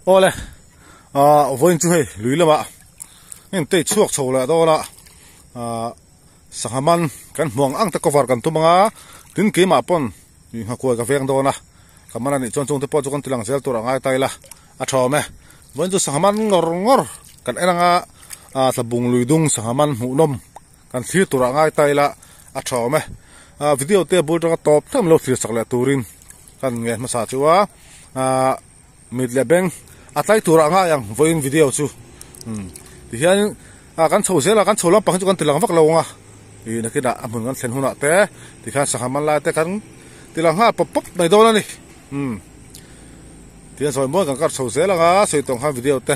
ole voin chu hei lui lama en te chuak chola dola sahaman kan muang ang ta cover kan tumanga tin ke ma pon ni ha ko ka veng dona kamana ni chon chong te po chu kan tilang zel tur angai taila a thome voin chu sahaman ngor kan eranga tlabung luidung sahaman hunom kan thir tur angai taila a thome video te bul ra top tham lo thir sakla turin kan nge masa chuwa midlebeng atlai tura nga yang voin video chu ti hian kan chhosela kan cholam pang chu kan tilang vak longa i nakida amun kan thlen huna te ti kha sahaman la te kan tilang ha pop pop nei dona ni ti soi mo kan kar chhosela nga soi tong ha video te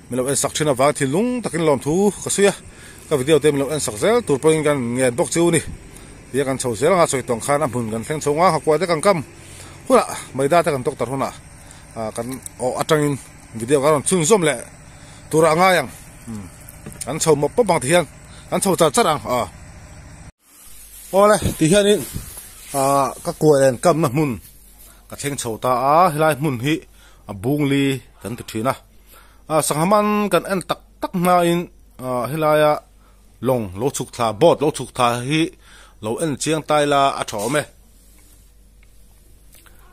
milo en sakthina wa thilung takin lom thu ka suya ka video te milo en sakzel tur point kan nge bok chu ni ti kan chhosela nga soi tong khan amun kan thleng chonga ha kwa te kan kam huna maida te kan tok tar huna kan atangin video karon chung som le tura nga yang kan chho mop pa bang thian kan chho char charang ole ti hianin ka koen kam na mun ka theng chho ta hilai mun hi bungli kan ti thina sanghaman kan en tak na in hilaya long lo chuk tha bot lo chuk tha hi lo en chiang tai la a thome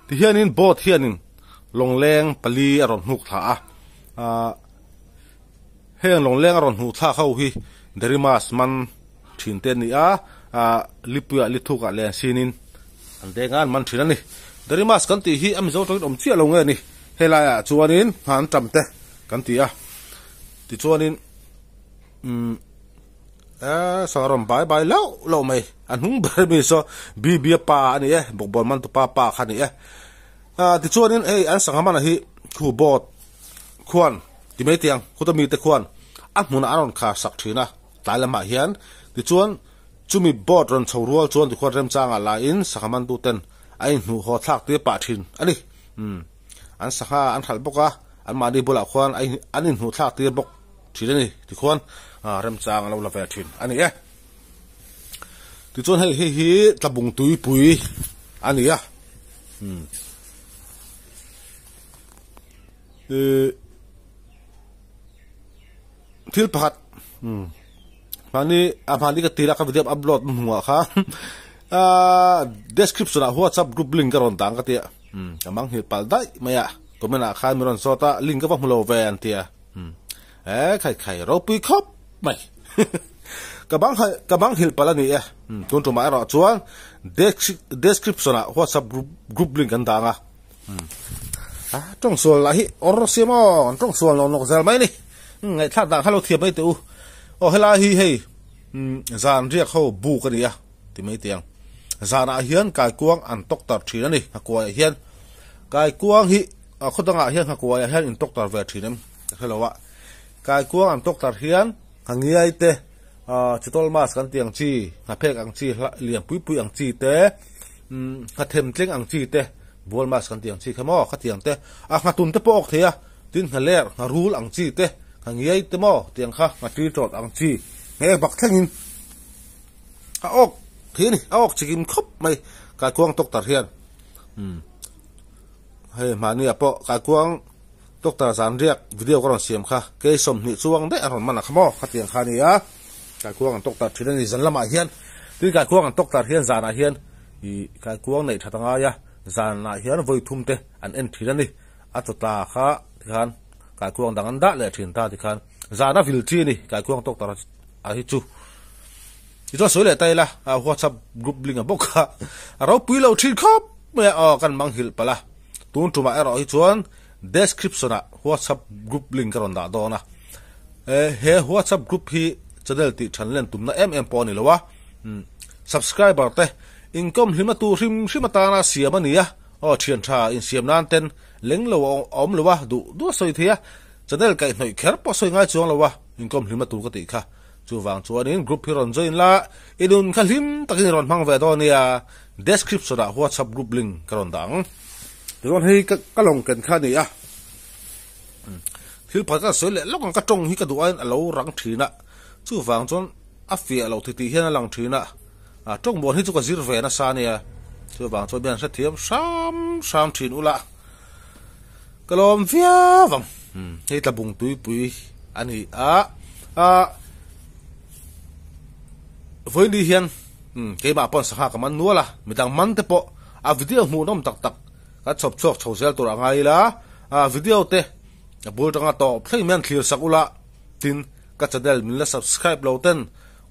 ti hianin bot hianin long leng pali aron huk tha heng long leng aron hu tha khau hi derimas man thin ten ni lipua lithuka le sinin andengan man thina ni derimas kan ti hi am zo to om chia lo nge ni helaya chuanin han tamte kan ti ti chuanin saram bye lo mai an hung ber mi so bi pa ani bok bol man to pa khani ti chuanin an sanghamana hi khu bot khuan ti mai tiang khutami te khuan mun aron kha sak thina talama hian ti chuan chumi bot ron chhorwal chuan ti khuan rem changa la in sanghaman tu ten ai nu ho thak te pa thin ani an sakha an thal boka an mani bola khuan ai anin hu thak te bok thirani ti khuan rem chang lo la ve thin ani ti chuan hi tlabung tui pui ani thil pakhat mani ka tira ka video upload nuwa kha description a WhatsApp group link ka ron tang ka tia kamang hi pal dai maya komena kha miron sota link ka mulo ve an tia khai ro pui khop mai kabang hil pala ni tun tu mai ro chuan description a WhatsApp group link kan danga trong sual la hi or simo trong sual no zal mai ni ngai thak dang halo thiam mai tu hela hi hei zan riak ho bu ka ni ti mai tiang zana hian kai kuang an tok tar thina ni hakwa hian kai kuang hi khotanga hian hakwa hian in tok tar ve thinem helowa kai kuang an tok tar hian hangiai te chitol mas kan tiang chi na phek ang chi liam pui ang chi te ka them tleng ang chi te bol mas kan tiang chi khamo kha tiang te ngatun te pok thea tin haler na rul ang chi te hangiai te mo tiang kha ngati tot ang chi nge bak thangin ok thini ok chikim khop mai ka kuang tok tar hian he mani apo ka kuang tok tar san riak video ko ron siam kha ke som ni chuang de aron mana khamo kha tiang kha ni ka kuang tok tar thina ni zan lama hian tin ka kuang tok tar hian zana hian i ka kuang nei thatanga zana hian voi thumte an en thirani atota kha khan ka kuang dangan da le thin ta ti khan zana vil thi ni ka kuang tok tar a hi chu ito soi le taila WhatsApp group link boka ro puilo thin khop me kan manghil pala tun tuma ero hi chuan description a WhatsApp group link karon da dona he WhatsApp group hi channel ti thanlen tumna poni lowa subscriber te income himatu hrimata na siamania thian tha in siam nan ten lenglo om lowa du soi thia channel kai noi kher po soi ngai chuang lowa income himatu ka ti kha chu wang chuanin group hi ron join la idun khalim takin ron mang ve do nia description a WhatsApp group link karon dang ron hei ka long ken kha ni thil phaka soi le lokang ka tong hi ka duan alo rang thina chu wang chon afia lo thi hian lang thina trong bon hi chu ka zir ve na sa nia chu wang chon bian sa thiam sam thin ula kalom via vang hei tabung tui pui ani voi đi hiền cái bà pon saka kaman nuala midang man te po video mu nom tak tak ka chop chok chosel tur angai la video te bul tanga to play man clear sakula tin ka channel min la subscribe lo ten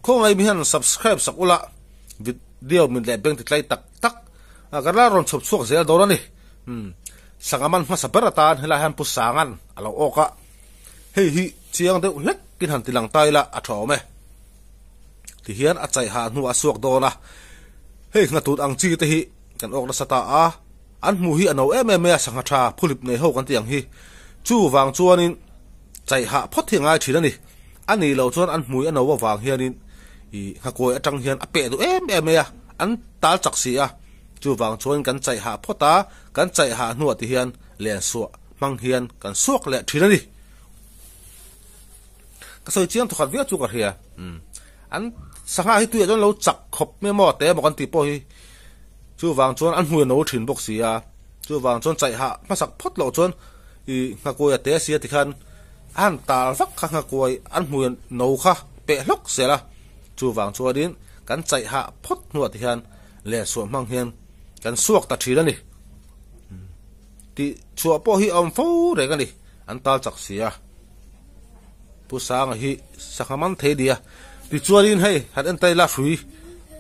ko ngai mi han subscribe sakula video min le beng titlai tak tak karla ron chop chok zel do ni sangaman ma sabaratan hela han pusangan alo oka hei hi chiang de lek kin han tilang tai la athome ti hian a chai ha nu asuak do na hei ngatut ang chi te hi kan ok na sata an mu hi ano em sanga tha phulip nei ho kan tiang hi chu wang chuanin chai ha phot hi ngai thina ni ani lo chuan an mui ano wa wang hianin I hakoi atang hian a pe du em an tal chak si chu wang chuan kan chai ha phota kan chai ha nu ti hian len suwa mang hian kan suak le thina ni ka soi chiang thu khat via chu ka hia an sanga hi tu don lo chak khop me mo te mo kan ti po hi chu wang chuan an hui no thin bok si chu wang chuan chai ha masak phot lo chuan I hakoi ate sia ti khan an tal vak kha hakoi an hui no kha pe lok sela chu wang chuanin kan chai ha phot nu ti hian le so mang hian kan suak ta thina ni ti chua po hi om fo re ka ni an tal chak sia pu sang hi sakaman the dia ti chuanin hei han an tai la hrui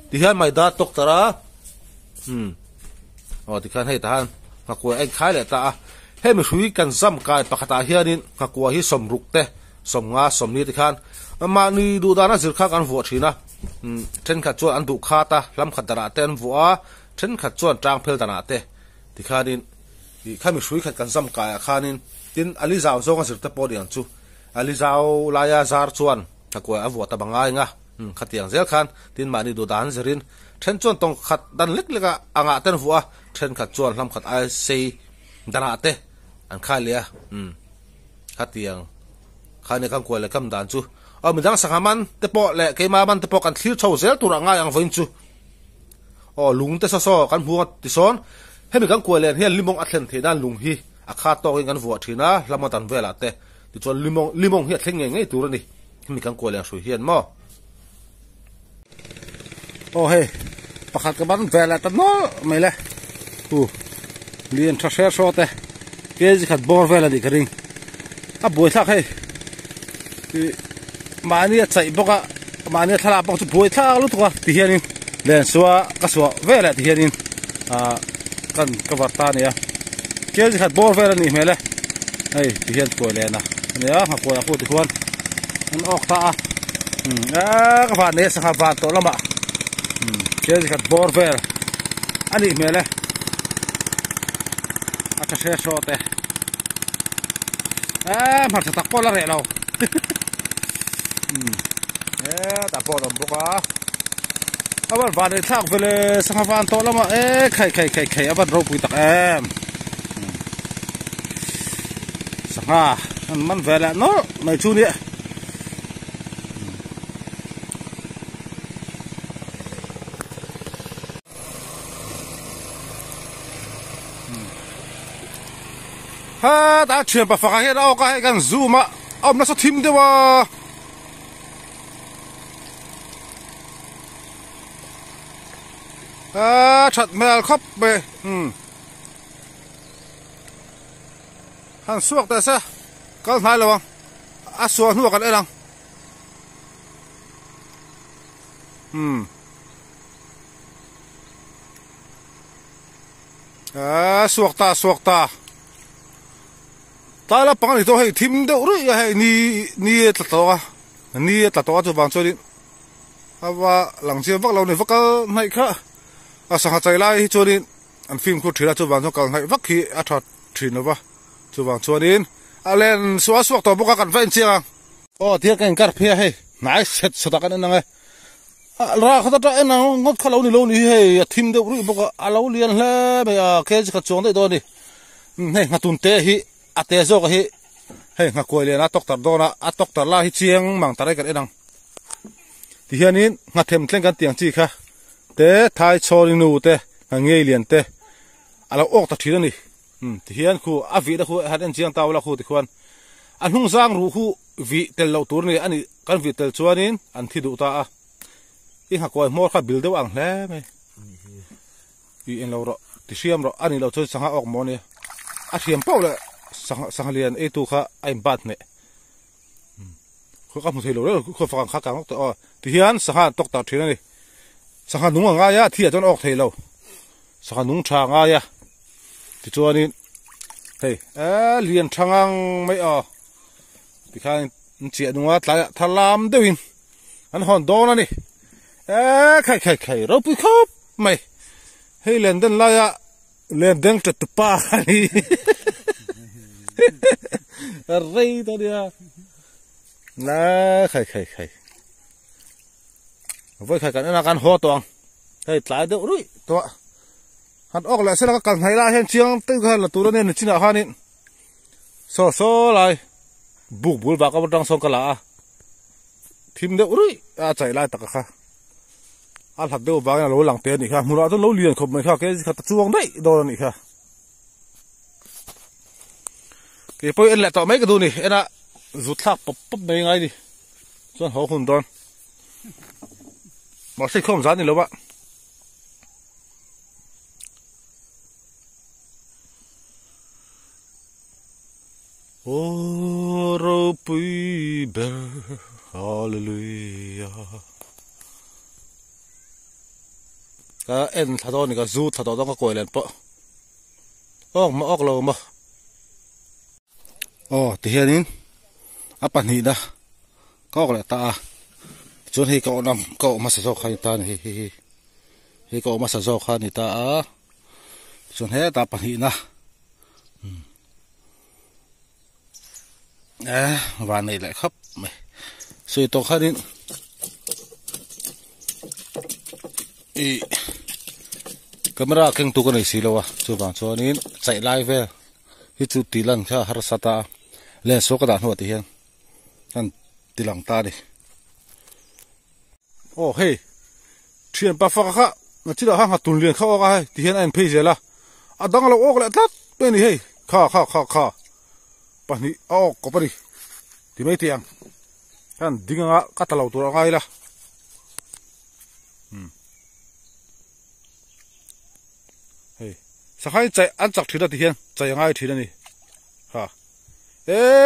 ti hian mai da tok tara ti khan hei tan hakoi ai khai le ta hei mi hrui kan zam kai pakhata hianin hakoi hi som ruk te som nga som ni ti khan ma ni du dana zir kha kan vo thina then kha chuan an du kha ta lam khat dara ten vua then khat chuan tang phel dana te ti khanin I khami hrui khat kan zam kai khanin tin ali zaw zonga zir te podian chu ali zaw laya zar chuan hakoi a vo ta bangai nga khatiang zel khan tin mani du dan zerin then chuan tong khat dan lek leka anga ten vua then khat chuan lam khat ai sei dana te an khalia khatiang khane kan ko le kam dan chu midang sangaman te po le keima man te po kan thlir chho zel tur anga yang voin chu lung te so kan huat ti son hemi kan ko le hian limong athlen the dan lung hi akha to kan vuat thina lamatan vela te ti chon limong hi thleng ngei tur ni hemi kan ko le shu hian mo hey pakhat ka ban vela ta no mai le lien tha share so te ke ji khat bor vela di kring a boi thak he mani chai boka mani thala bok chu boi thak lu to ti hianin len suwa ka suwa vela ti hianin kan cover ta ne ke ji khat bor vela ni mele ei ti hian ko le na ne ha ko ko ti huan an ok ta ka va ne sa va to lama ke ji khat bor vela ani mele ata she shote ma ta ko la re lo ta po dom boka abar van thak vele sanga van to lama khai abar ro pui tak sanga man vela no mai chu ni ta chuyện bà phá hết đâu cái gần zoom mà ông nó sao thím thế mà chặt mèo khóc bề hắn suộc tại sao con hai là không suộc nuốt cái đấy không suộc ta ta là bằng này tôi hay thím đâu rồi hay ni tạt to cho bằng cho đi và lăng chiêm vác lâu này vác cái này khác sang chạy lại cho đi anh phim có thể là cho bằng cho cái này vác khi thật thì nó va cho bằng cho đi lên xóa to bốc cái vẹn chiang tiếc cái cắt phía hay nãy set cái này này ra khát ra anh nào ngót khá lâu này hay thím đâu rồi bốc lâu liền là bây giờ cái gì cái chỗ này đó đi này ngắt tuần tê hi ate zo ka hi hei nga koi le na doctor dona a doctor la hi chiang mang tarai kan enang ti hianin nga them tleng kan tiang chi kha te thai chori nu te nga ngei lian te ala ok ta thira ni thì hiền khu à vị đó khu hạt anh chiang tàu là khu thì khoan anh hung giang ru khu vị tel lâu tour này anh căn vị tel chuan in anh thi đủ ta in học coi mua khá build đâu ăn lẽ mày vì anh lâu rồi thì xem rồi anh lâu chơi sang học món này à xem bao là sang liền ấy tu khá anh bắt này khu các một thầy lâu đó khu phẳng khá càng thì hiền sang tóc tạt thế này sang đúng là ngay á thì cho nó thầy lâu sang đúng chàng ngay á thì cho nên hey liền thằng mấy thì khai chuyện đúng không lại thà làm đâu in anh hòn đó này khai rồi bị khóc mày hey lên đến lại lên đến chật pa này rây đó đi là khai với khai cái nó can ho toang hey lại đâu rồi to hắn ốc lại sẽ là càng hay la hen chiang tư cái là tụi nó nên chỉ là han in so lại buộc bùn bạc ở trong sông cả là thím đâu rồi chạy lại tất cả ăn hạt đâu vàng là lối làng tiền này ha mua đó lối liền không mấy ha cái hạt chuông đấy đồ này ha cái bây anh lại tạo mấy cái đồ này anh đã rút tháp bóp mấy ngay đi cho họ hồn đòn mà sẽ không dám gì đâu bạn Oh, baby, hallelujah. Cái em thà đó này cái du thà đó nó có quậy lên po. Mà ốc lâu mà. Thì hiện in, apa ni dah? Kau kalau tak, cuman hi kau nam kau masa zok kan tan hi kau masa zok kan ni ta. Cuman he tak apa ni nah. Và này lại khắp mày suy to khá đến camera keng tu cái này xí lâu à chú bạn cho nên chạy live về hít chú tí lần cho har sata lên số cái đàn hoa thì hiện anh tí lần ta đi hey chuyện bà phật khác nó chỉ là hàng tuần liền khác cái thì hiện anh pay gì là đang là ốc lại tắt bên này hey kha bà ni có bà đi thì mấy tiền anh đi ngang cắt tàu tụi ngay là sao hay chạy ăn chặt thì là thì hiện chạy ngay thì là này ha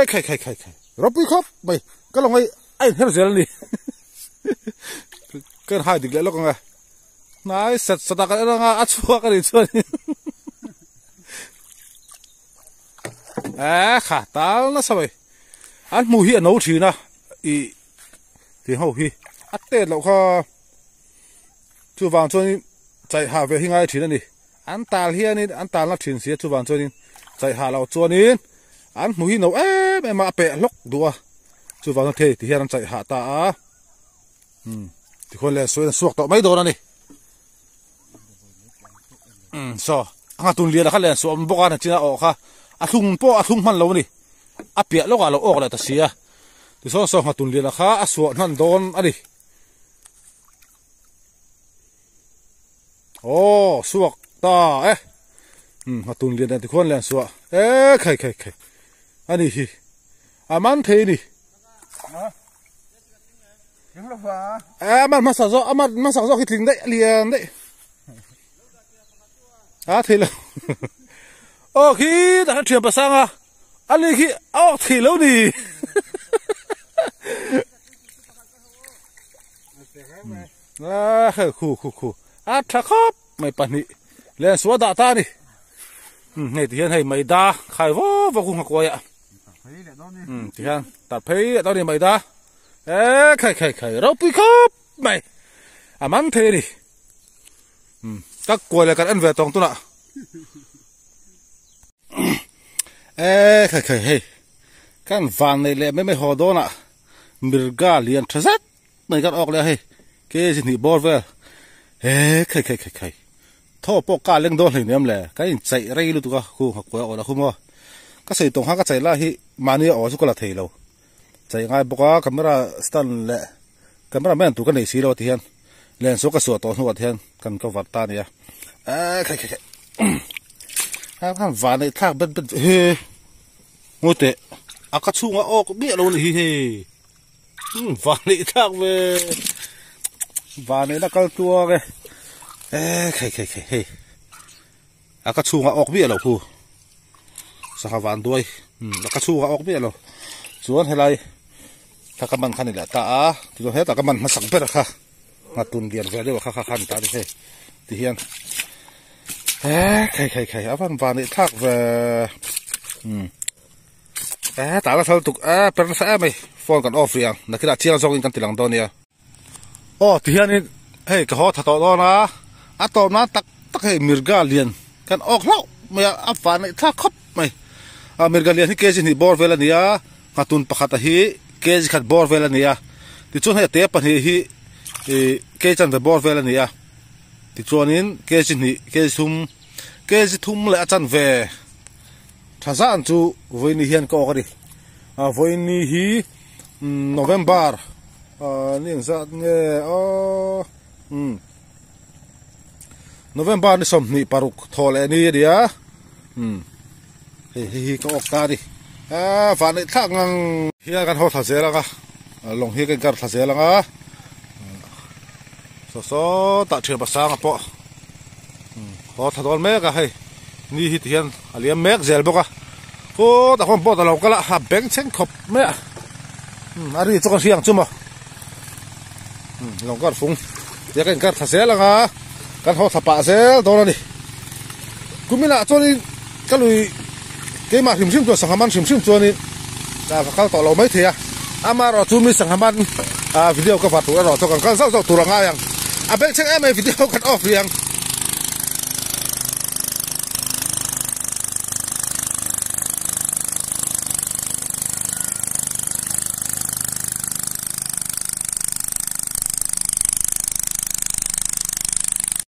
khai rồi bị khóc mày cái lòng anh hết rồi này cái hai đứa lại lo con à này sét cái nó ngã chua cái gì chua khả tal nó sao vậy anh mù hiện nấu chỉ na thì hậu hi tết lộc kho chú vàng cho nên chạy hạ về hình ai chỉ này anh tal hiện nên anh tal nó chuyển xía chú vàng cho nên chạy hạ lộc cho nên anh mù hiện nấu em mà bẹ lóc đùa chú vàng thế thì hiện anh chạy hạ ta thì con lẽ xuôi suộc tọt mấy đồ đó này hàng tuần liền là khách lẽ suộc bốc ăn chỉ là ha thùng man lâu nè bịa lúc à lâu ốc lại ta xia thì so hạt tuần liền là khá suộc han đòn đi suộc ta hạt tuần liền này thì con liền suộc khai anh đi man thế đi man sao cái thình đấy liền đấy thế là khi đã chuyển bờ sang anh đi khi thì lâu đi khu thắc khóc mày bận đi lên xuống đạ ta đi này thì hiện hay mày đa khai vô cùng học quay ạ thì hiện tập thấy tao đi mày đa khai rau bị khóc mày mắn thế đi các quay lại cái ăn về tòng tôi nè khai kan van này lệ mấy hồ đó nè mirga liền thật rất này các ốc lệ cái gì thì bor về khai thô bộ cá lên đó thì nem lệ cái chạy ray luôn tụi con khu học quẹo là không mua cái sợi tông cái chạy là hi mani ở chỗ là thầy lâu chạy ngay bộ camera stand lệ camera men tụi cái này xí đâu thì hen lên số cái sổ to hơn thì hen cần có vật ta này khai han van này thang bên he ngồi tệ cái chung á ô cũng biết luôn hi hi van này thang về van này là cái tua cái khay cái chung á ô biết rồi phu sao van đuôi cái chung á ô biết rồi chuan hay lạiถ้ากับมันขันนี่แหละตาที่เราเห็นแต่กับมันมาสั่งไปละค่ะมาตุนเดียนไปเรียกว่าข้าขันตาดิเฮ้ที่เฮียนใครเอาพันวานนี่ทักเวตาละทะลุตุกเป็นแซ่ไหมฟอนกันออฟเรียงนักกีฬาเชียงซองกันตีหลังตอนนี้อ๋อที่เฮียนี่เฮ้กระหอบถัดต่อนะตอนนั้นตักให้มิร์กาเลียนกันออกแล้วไม่เอาวานนี่ทักครบไหมมิร์กาเลียนที่เกจินี่บอลเวลานี้มาตุนปะขัดที่เกจขัดบอลเวลานี้ที่ชวนให้เตะปันที่เกจันเวบอลเวลานี้ที่ชวนนี้เกจนี่เกจทุ่มเลยอาจารย์เวถ้าจะอันจูวันนี้เฮียนก็ออกดิวันนี้ฮีโนเวมเบอร์นี่สักเนี่ยโนเวมเบอร์นี่สมนี่ปารุกทอลนี่เดียฮีก็ออกตาดิฝันในทางเฮียกันเขาทัศเสแล้วก็ลงเฮียกันทัศเสแล้วก็สอตัดเชือกภาษาครับปะพอถัดวันแม่ก็ให้นี่ฮิตเฮียนอะไรแม่เจลบอกว่าโอ้แต่คนปอดเราก็ละหับแบงค์เช่นขบแม่อะไรจุกันเสียงจุ่มอ่ะลงก็ฟุ้งเฮียกันทัศเสแล้วก็กันเขาทับปะเสตัวนั้นดิกูไม่ละตัวนี้ก็เลยเกมมาถึงชิมตัวสังหารชิมตัวนี้เขาต่อเราไม่เทียมาเราจูมีสังหารวิดีโอก็ฝัดตัวเราตัวกันก็เศร้าตัวง่ายยังเบงเช็ควิดีโอกันออฟเรียง